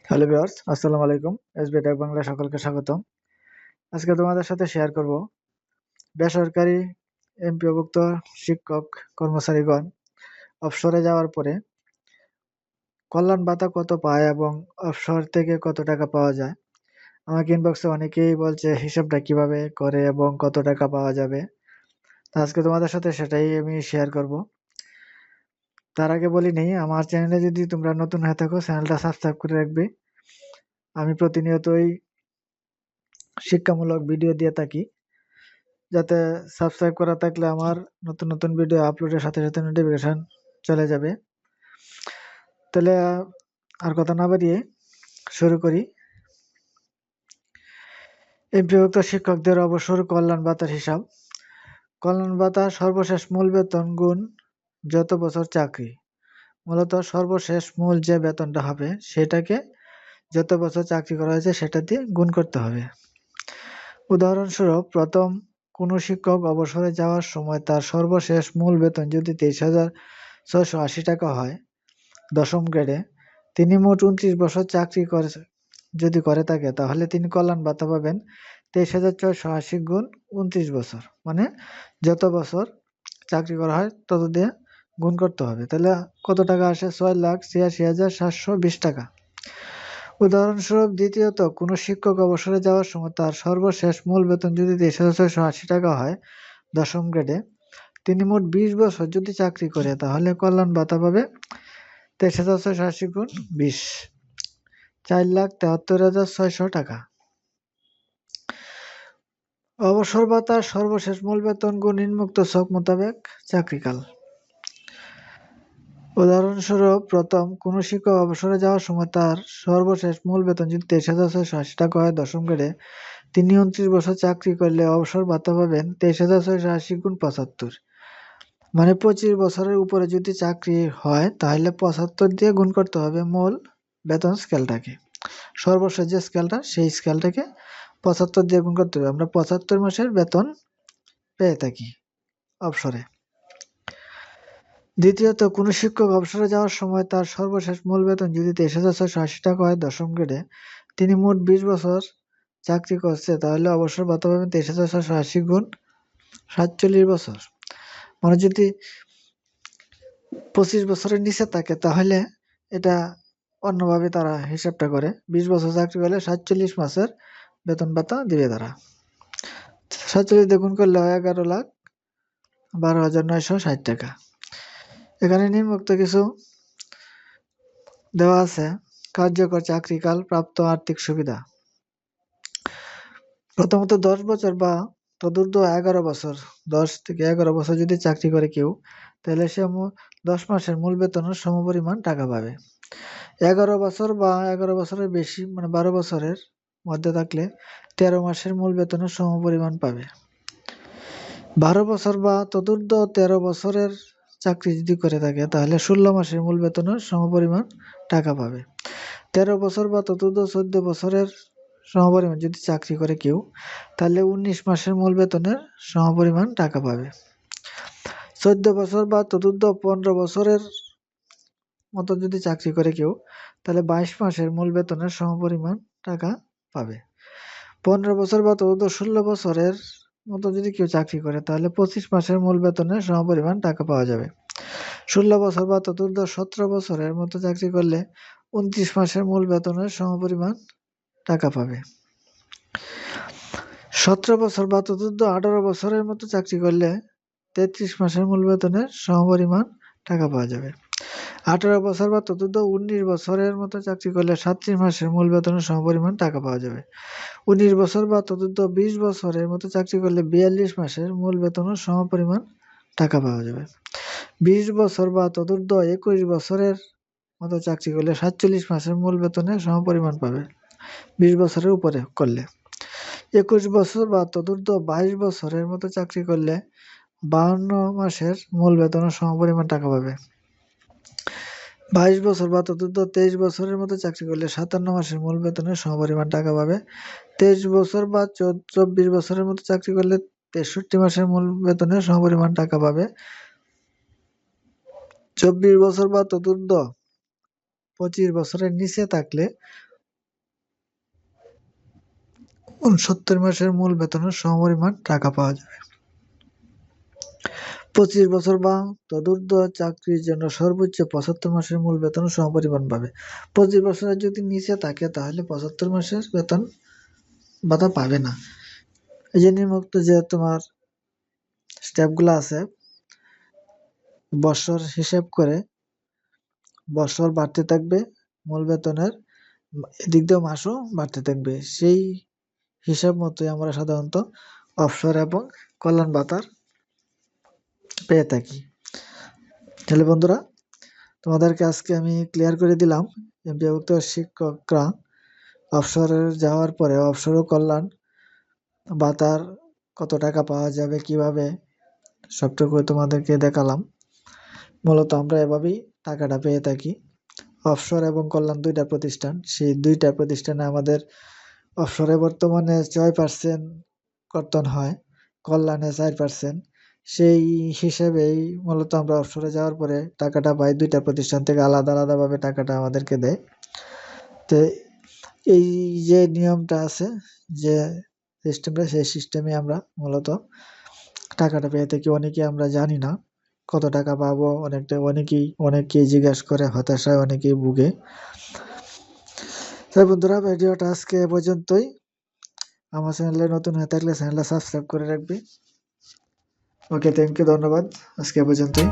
Hello viewers, আসসালামু আলাইকুম। SB take বাংলায় সকলকে স্বাগতম। আজকে তোমাদের সাথে শেয়ার করব বেসরকারি এমপিওভুক্ত শিক্ষক কর্মচারীগণ অবসরে যাওয়ার পরে কল্যাণ ভাতা কত পায় এবং অবসর থেকে কত টাকা পাওয়া যায়। আমাকে ইনবক্সে অনেকেই বলছে হিসাবটা কিভাবে করে এবং কত টাকা পাওয়া যাবে। তো আজকে তোমাদের সাথে সেটাই আমি শেয়ার করব। তার আগে বলি নেই, আমার চ্যানেলে যদি তোমরা নতুন হয়ে থাকো চ্যানেলটা সাবস্ক্রাইব করে রাখবে। আমি প্রতিনিয়তই শিক্ষামূলক ভিডিও দিয়ে থাকি, যাতে সাবস্ক্রাইব করা থাকলে আমার নতুন নতুন ভিডিও আপলোডের সাথে সাথে নোটিফিকেশন চলে যাবে। তাহলে আর কথা না বাড়িয়ে শুরু করি। এমপিভুক্ত শিক্ষকদের অবসর কল্যাণ ভাতার হিসাব। কল্যাণ ভাতা সর্বশেষ মূল বেতন গুণ যত বছর চাকরি। মূলত সর্বশেষ মূল যে বেতনটা হবে সেটাকে যত বছর চাকরি করা হয়েছে সেটা দিয়ে গুণ করতে হবে। উদাহরণস্বরূপ, প্রথম কোনো শিক্ষক অবসরে যাওয়ার সময় তার সর্বশেষ মূল বেতন যদি 23,680 টাকা হয় দশম গ্রেডে, তিনি মোট 29 বছর চাকরি যদি করে থাকে, তাহলে তিনি কল্যাণ ভাতা পাবেন 23,480 গুণ 29 বছর, মানে যত বছর চাকরি করা হয় তত দিয়ে গুণ করতে হবে। তাহলে কত টাকা আসে? 6,86,720 টাকা। উদাহরণস্বরূপ, দ্বিতীয়ত, কোনো শিক্ষক অবসরে যাওয়ার সময় তার সর্বশেষ মূল বেতন যদি 23,680 টাকা হয় দশম গ্রেডে, তিনি মোট 20 বছর যদি চাকরি করে, তাহলে কল্যাণ ভাতা পাবে 23,680 গুণ 20, 4,73,600 টাকা। অবসর ভাতার সর্বশেষ মূল বেতন গুণ নিম্নোক্ত ছক মোতাবেক চাকরিকাল। উদাহরণস্বরূপ, প্রথম কোনো শিক্ষক অবসরে যাওয়ার সময় তার সর্বশেষ মূল বেতন যদি 23,680 টাকা হয় দশম গ্রেডে, তিনি 29 বছর চাকরি করলে অবসর ভাতা পাবেন 23,680 গুণ 75, মানে 25 বছরের উপরে যদি চাকরি হয় তাহলে 75 দিয়ে গুণ করতে হবে মূল বেতন স্কেলটাকে। সর্বশেষ যে স্কেলটা সেই স্কেলটাকে 75 দিয়ে গুণ করতে হবে। আমরা 75 মাসের বেতন পেয়ে থাকি অবসরে। দ্বিতীয়ত, কোনো শিক্ষক অবসরে যাওয়ার সময় তার সর্বশেষ মূল বেতন যদি 23,680 টাকা হয় দশম গ্রেডে, তিনি মোট 20 বছর চাকরি করছে, তাহলে অবসর ভাতা পাবেন 23,680 গুণ 47 বছর, মানে যদি 25 বছরের নিচে থাকে তাহলে এটা অন্যভাবে তারা হিসাবটা করে। 20 বছর চাকরি করলে 47 মাসের বেতন ভাতা দিবে তারা। 47 দিয়ে গুণ করলে হয় 11,12,960 টাকা। এখানে নিম্নোক্ত কিছু দেওয়া আছে। কার্যকর চাকরিকাল, প্রাপ্ত আর্থিক সুবিধা। প্রথমত 10 বছর বা তদূর্ধ্ব 11 বছর, 10 থেকে 11 বছর যদি চাকরি করে কেউ, তাহলে সে 10 মাসের মূল বেতনের সমপরিমাণ টাকা পাবে। 11 বছর বা 11 বছরের বেশি, মানে 12 বছরের মধ্যে থাকলে 13 মাসের মূল বেতনের সমপরিমাণ পাবে। 12 বছর বা তদূর্ধ্ব 13 বছরের চাকরি যদি করে থাকে, তাহলে 16 মাসের মূল বেতনের সমপরিমাণ টাকা পাবে। 13 বছর বা তদূর্ধ্ব 14 বছরের সমপরিমাণ যদি চাকরি করে কেউ, তাহলে 19 মাসের মূল বেতনের সমপরিমাণ টাকা পাবে। 14 বছর বা তদূর্ধ্ব 15 বছরের মতো যদি চাকরি করে কেউ, তাহলে 22 মাসের মূল বেতনের সমপরিমাণ টাকা পাবে। 15 বছর বা তদূর্ধ্ব 16 বছরের মতো যদি কেউ চাকরি করে, তাহলে 25 মাসের মূল বেতনের সমপরিমাণ টাকা পাওয়া যাবে। 16 বছর বা তদূর্ধ্ব 17 বছরের মতো চাকরি করলে 29 মাসের মূল বেতনের সমপরিমাণ টাকা পাবে। 17 বছর বা তদূর্ধ্ব 18 বছরের মতো চাকরি করলে 33 মাসের মূল বেতনের সমপরিমাণ টাকা পাওয়া যাবে। 18 বছর বা তদূর্ধ্ব 19 বছরের মতো চাকরি করলে 37 মাসের মূল বেতনের সমপরিমাণ টাকা পাওয়া যাবে। 19 বছর বা তদূর্ধ্ব 20 বছরের মতো চাকরি করলে 42 মাসের মূল বেতনের সমপরিমাণ টাকা পাওয়া যাবে। 20 বছর বা তদূর্ধ্ব 21 বছরের মতো চাকরি করলে 47 মাসের মূল বেতনের সমপরিমাণ পাবে 20 বছরের উপরে করলে। 21 বছর বা তদূর্ধ্ব 22 বছরের মতো চাকরি করলে 52 মাসের মূল বেতনের সমপরিমাণ টাকা পাবে। 22 বছর বা তদূর্ধ্ব 23 বছরের মতো চাকরি করলে 57 মাসের মূল বেতনের সমপরিমাণ টাকা পাবে। 23 বছর বা 24 বছরের মতো চাকরি করলে 63 মাসের মূল বেতনের সমপরিমাণ টাকা পাবে। 24 বছর বা তদুর্ধ্ব 25 বছরের নিচে থাকলে 69 মাসের মূল বেতনের সমপরিমাণ টাকা পাওয়া যাবে। 25 বছর বা তদুর্ধ্ব চাকরির জন্য সর্বোচ্চ 75 মাসের মূল বেতনের সমপরিমাণ পাবে। 25 বছরের যদি নিচে থাকে তাহলে 75 মাসের বেতন ভাতা পাবে না। এই যে নিম্নোক্ত যে তোমার স্টেপগুলো আছে, বছর হিসেব করে বছর বাড়তে থাকবে, মূল বেতনের এদিক দিয়ে মাসও বাড়তে থাকবে। সেই হিসাব মতোই আমরা সাধারণত অবসর এবং কল্যাণ ভাতার পেয়ে থাকি। তাহলে বন্ধুরা, তোমাদেরকে আজকে আমি ক্লিয়ার করে দিলাম এমপিওভুক্ত শিক্ষকরা অবসরে যাওয়ার পরে অবসর ও কল্যাণ ভাতার কত টাকা পাওয়া যাবে, কিভাবে, সবটুকু তোমাদেরকে দেখালাম। মূলত আমরা এভাবেই টাকাটা পেয়ে থাকি। অবসর এবং কল্যাণ দুইটা প্রতিষ্ঠান, সেই দুইটা প্রতিষ্ঠানে আমাদের অবসরে বর্তমানে 6% কর্তন হয়, কল্যাণে 4%। সেই হিসেবেই মূলত আমরা অবসরে যাওয়ার পরে টাকাটা পাই, দুইটা প্রতিষ্ঠান থেকে আলাদা আলাদাভাবে টাকাটা আমাদেরকে দেয়। তো এই যে নিয়মটা আছে, যে সিস্টেমটা, সেই সিস্টেমে আমরা মূলত টাকাটা পেয়ে থাকি। অনেকে আমরা জানি না কত টাকা পাবো, অনেকেই জিজ্ঞাসা করে, হতাশায় অনেকেই ভুগে। তাই বন্ধুরা, ভিডিওটা আজকে এ পর্যন্তই। আমার চ্যানেলে নতুন হয়ে থাকলে চ্যানেলটা সাবস্ক্রাইব করে রাখবে। ওকে, থ্যাংক ইউ, ধন্যবাদ। আজকে এ পর্যন্তই।